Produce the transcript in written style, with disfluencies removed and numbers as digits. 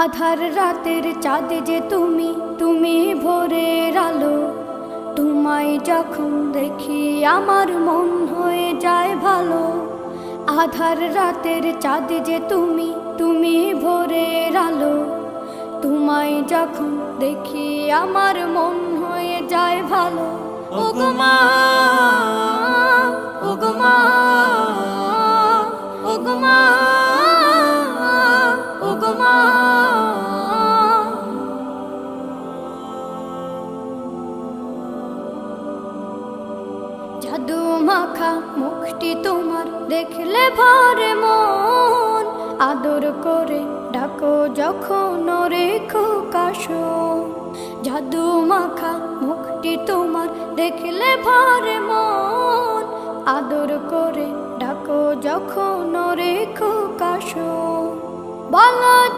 আধার রাতের চাঁদ যে তুমি, তুমি ভোরের আলো। তোমায় যখন দেখি আমার মন হয়ে যায় ভালো। আধার রাতের চাঁদ যে তুমি, তুমি ভোরের আলো। তোমায় যখন দেখি আমার মন হয়ে যায় ভালো। ওগো মা, ওগো মা, ওগো মা, ওগো মা। জাদু মাখা মুখটি তোমার দেখলে ভরে মন। আদর করে ডাকো যখন রেখো কাশন। জাদু মাখা মুখটি তোমার দেখলে ভরে মন। আদর করে ডাকো যখন রেখো কাশন। বলো